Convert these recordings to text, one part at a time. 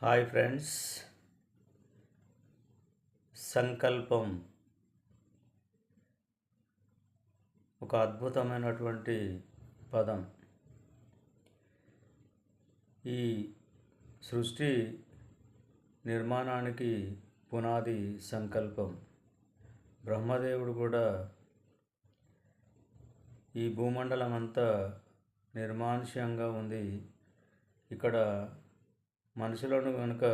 Hi friends. సంకల్పం ఒక అద్భుతమైనటువంటి పదం. ఈ సృష్టి నిర్మాణానికి పునాది సంకల్పం. బ్రహ్మదేవుడు కూడా ఈ భూమండలం అంతా నిర్మానుష్యంగా ఉంది. ఇక్కడ మనుషులను కనుక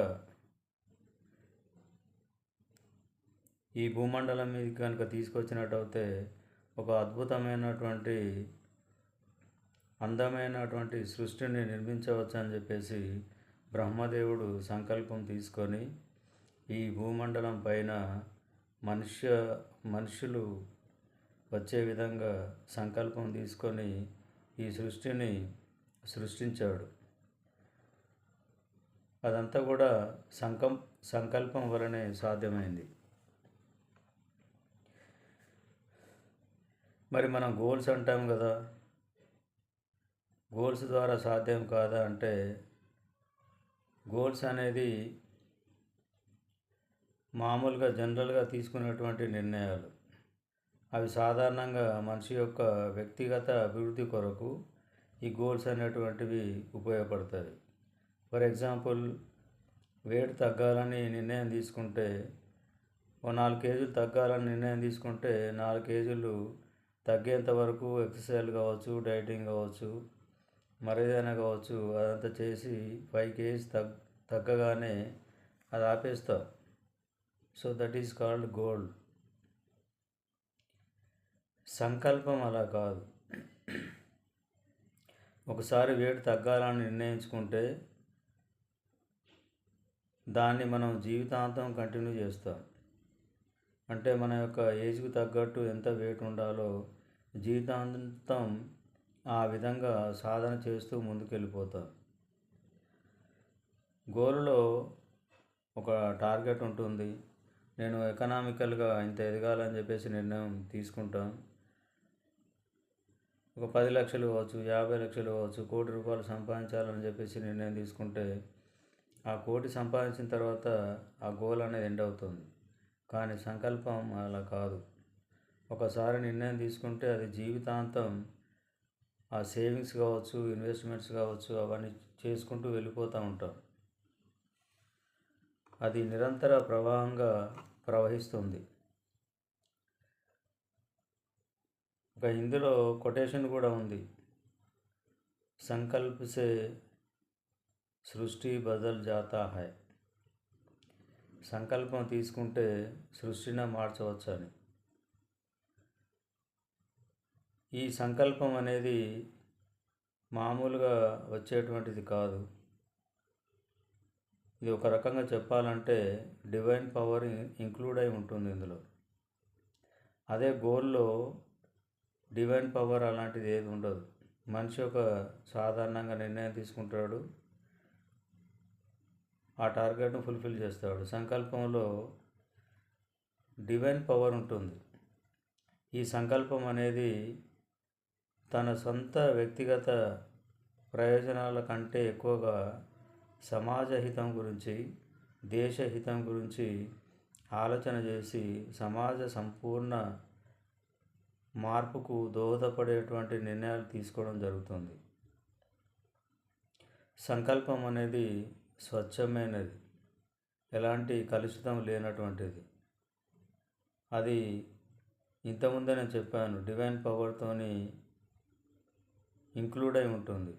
ఈ భూమండలం మీద కనుక తీసుకొచ్చినట్టయితే ఒక అద్భుతమైనటువంటి అందమైనటువంటి సృష్టిని నిర్మించవచ్చు అని చెప్పేసి బ్రహ్మదేవుడు సంకల్పం తీసుకొని ఈ భూమండలం పైన మనుషులు వచ్చే విధంగా సంకల్పం తీసుకొని ఈ సృష్టిని సృష్టించాడు. అదంతా కూడా సంకల్పం వలనే సాధ్యమైంది. మరి మనం గోల్స్ అంటాం కదా, గోల్స్ ద్వారా సాధ్యం కాదా అంటే, గోల్స్ అనేది మామూలుగా జనరల్గా తీసుకునేటువంటి నిర్ణయాలు. అవి సాధారణంగా మనిషి యొక్క వ్యక్తిగత అభివృద్ధి కొరకు ఈ గోల్స్ అనేటువంటివి ఉపయోగపడతాయి. ఫర్ ఎగ్జాంపుల్, వెయిట్ తగ్గాలని నిర్ణయం తీసుకుంటే, ఓ 4 కేజీలు తగ్గాలని నిర్ణయం తీసుకుంటే 4 కేజీలు తగ్గేంత వరకు ఎక్సర్సైజ్ కావచ్చు, డైటింగ్ కావచ్చు, మరేదైనా కావచ్చు, అదంతా చేసి 5 కేజీస్ తగ్గగానే అది ఆపేస్తాం. So that is called goal. సంకల్పం అలా కాదు. ఒకసారి వెయిట్ తగ్గాలని నిర్ణయించుకుంటే దాన్ని మనం జీవితాంతం కంటిన్యూ చేస్తాం. అంటే మన యొక్క ఏజ్కి తగ్గట్టు ఎంత వెయిట్ ఉండాలో జీవితాంతం ఆ విధంగా సాధన చేస్తూ ముందుకెళ్ళిపోతాం. గోల్లో ఒక టార్గెట్ ఉంటుంది. నేను ఎకనామికల్గా ఇంత ఎదగాలని చెప్పేసి నిర్ణయం తీసుకుంటాం. ఒక 10 లక్షలు కావచ్చు, 50 లక్షలు కావచ్చు, ₹1,00,00,000 సంపాదించాలని చెప్పేసి నిర్ణయం తీసుకుంటే ఆ 1,00,00,000 సంపాదించిన తర్వాత ఆ గోల్ అనేది ఎండ్ అవుతుంది. కానీ సంకల్పం అలా కాదు. ఒకసారి నిర్ణయం తీసుకుంటే అది జీవితాంతం ఆ సేవింగ్స్ కావచ్చు, ఇన్వెస్ట్మెంట్స్ కావచ్చు, అవన్నీ చేసుకుంటూ వెళ్ళిపోతూ ఉంటాం. అది నిరంతర ప్రవాహంగా ప్రవహిస్తుంది. ఒక ఇందులో కొటేషన్ కూడా ఉంది, సంకల్ప్ సే సృష్టి బదల్ జాతా హై. సంకల్పం తీసుకుంటే సృష్టిని మార్చవచ్చు అని. ఈ సంకల్పం అనేది మామూలుగా వచ్చేటువంటిది కాదు. ఇది ఒక రకంగా చెప్పాలంటే డివైన్ పవర్ ఇంక్లూడ్ అయి ఉంటుంది ఇందులో. అదే గోల్లో డివైన్ పవర్ అలాంటిది ఏది ఉండదు. మనిషి ఒక సాధారణంగా నిర్ణయం తీసుకుంటాడు, ఆ టార్గెట్ను ఫుల్ఫిల్ చేస్తాడు. సంకల్పంలో డివైన్ పవర్ ఉంటుంది. ఈ సంకల్పం అనేది తన సొంత వ్యక్తిగత ప్రయోజనాల కంటే ఎక్కువగా సమాజ హితం గురించి, దేశ హితం గురించి ఆలోచన చేసి సమాజ సంపూర్ణ మార్పుకు దోహదపడేటువంటి నిర్ణయాలు తీసుకోవడం జరుగుతుంది. సంకల్పం అనేది స్వచ్ఛమైనది, ఎలాంటి కలుషితం లేనటువంటిది. అది ఇంతకుముందే నేను చెప్పాను, డివైన్ పవర్తోని ఇంక్లూడ్ అయి ఉంటుంది.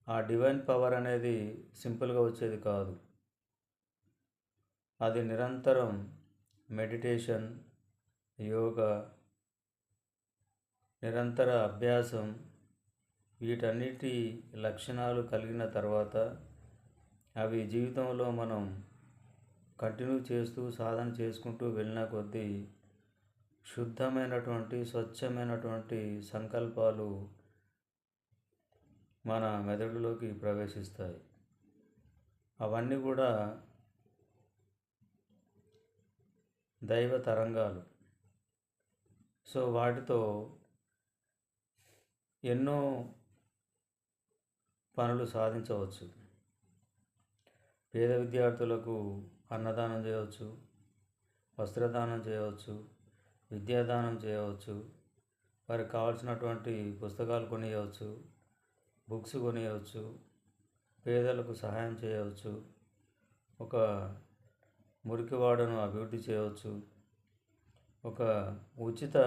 ఆ డివైన్ పవర్ అనేది సింపుల్గా వచ్చేది కాదు. అది నిరంతరం మెడిటేషన్, యోగా, నిరంతర అభ్యాసం, వీటన్నిటి లక్షణాలు కలిగిన తర్వాత అవి జీవితంలో మనం కంటిన్యూ చేస్తూ సాధన చేసుకుంటూ వెళ్ళిన కొద్దీ శుద్ధమైనటువంటి స్వచ్ఛమైనటువంటి సంకల్పాలు మన మెదడులోకి ప్రవేశిస్తాయి. అవన్నీ కూడా దైవ తరంగాలు. సో వాటితో ఎన్నో పనులు సాధించవచ్చు. పేద విద్యార్థులకు అన్నదానం చేయవచ్చు, వస్త్రదానం చేయవచ్చు, విద్యాదానం చేయవచ్చు, వారికి కావాల్సినటువంటి పుస్తకాలు కొనియవచ్చు, బుక్స్ కొనియవచ్చు, పేదలకు సహాయం చేయవచ్చు, ఒక మురికివాడను అభివృద్ధి చేయవచ్చు, ఒక ఉచిత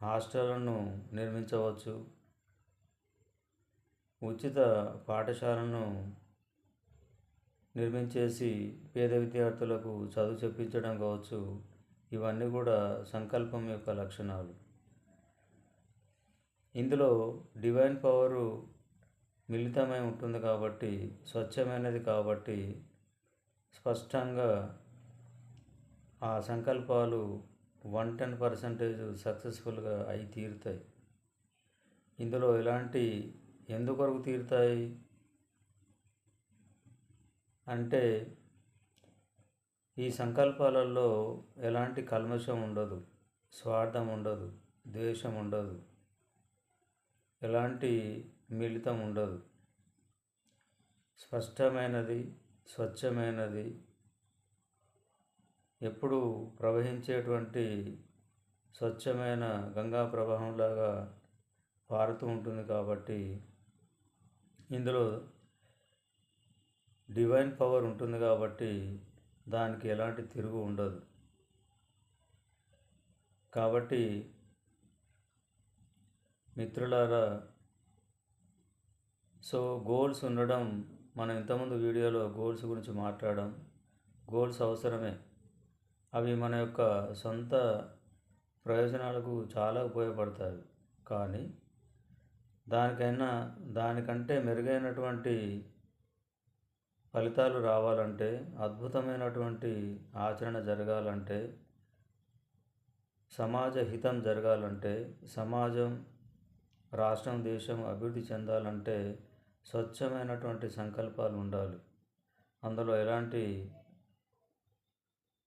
హాస్టళ్లను నిర్మించవచ్చు, ఉచిత పాఠశాలను నిర్మించేసి పేద విద్యార్థులకు చదువు చెప్పించడం కావచ్చు. ఇవన్నీ కూడా సంకల్పం యొక్క లక్షణాలు. ఇందులో డివైన్ పవరు మిళితమై ఉంటుంది కాబట్టి, స్వచ్ఛమైనది కాబట్టి స్పష్టంగా ఆ సంకల్పాలు 110% సక్సెస్ఫుల్గా అయి తీరుతాయి. ఇందులో ఎందుకొరకు తీరుతాయి అంటే, ఈ సంకల్పాలలో ఎలాంటి కల్మషం ఉండదు, స్వార్థం ఉండదు, ద్వేషం ఉండదు, ఎలాంటి మిళితం ఉండదు. స్పష్టమైనది, స్వచ్ఛమైనది, ఎప్పుడు ప్రవహించేటువంటి స్వచ్ఛమైన గంగా ప్రవాహంలాగా పారుతూ ఉంటుంది కాబట్టి ఇందులో డివైన్ పవర్ ఉంటుంది కాబట్టి దానికి ఎలాంటి తిరుగు ఉండదు. కాబట్టి మిత్రులారా, గోల్స్ ఉండడం, మనం ఇంతకుముందు వీడియోలో గోల్స్ గురించి మాట్లాడాం. గోల్స్ అవసరమే. అవి మన యొక్క సొంత ప్రయోజనాలకు చాలా ఉపయోగపడతాయి. కానీ దానికంటే మెరుగైనటువంటి ఫలితాలు రావాలంటే, అద్భుతమైనటువంటి ఆచరణ జరగాలంటే, సమాజ హితం జరగాలంటే, సమాజం, రాష్ట్రం, దేశం అభివృద్ధి చెందాలంటే స్వచ్ఛమైనటువంటి సంకల్పాలు ఉండాలి. అందులో ఎలాంటి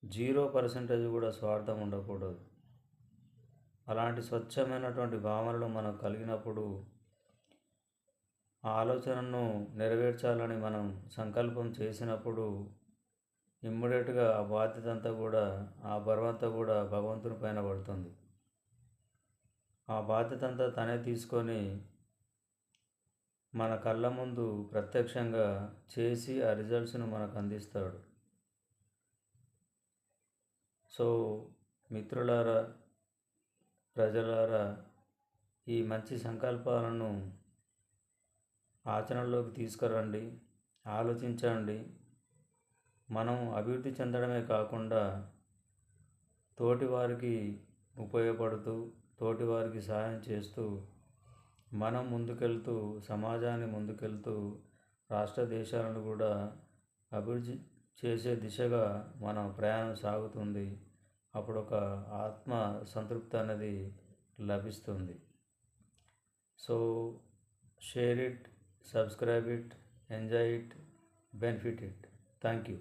0% కూడా స్వార్థం ఉండకూడదు. అలాంటి స్వచ్ఛమైనటువంటి భావనలు మనకు కలిగినప్పుడు, ఆ ఆలోచనను నెరవేర్చాలని మనం సంకల్పం చేసినప్పుడు ఇమ్మీడియట్గా ఆ బాధ్యత అంతా కూడా, ఆ బరువంతా కూడా భగవంతుని పైన పడుతుంది. ఆ బాధ్యత అంతా తనే తీసుకొని మన కళ్ళ ముందు ప్రత్యక్షంగా చేసి ఆ రిజల్ట్స్ను మనకు అందిస్తాడు. మిత్రులారా, ప్రజలారా, ఈ మంచి సంకల్పాలను ఆచరణలోకి తీసుకురండి, ఆలోచించండి. మనం అభివృద్ధి చెందడమే కాకుండా తోటి వారికి ఉపయోగపడుతూ, తోటి వారికి సహాయం చేస్తూ, మనం ముందుకెళ్తూ, సమాజాన్ని ముందుకెళ్తూ, రాష్ట్ర దేశాలను కూడా అభివృద్ధి చేసే దిశగా మన ప్రయాణం సాగుతుంది. అప్పుడు ఒక ఆత్మ సంతృప్తి అనేది లభిస్తుంది. Share it, subscribe it, enjoy it, benefit it. Thank you.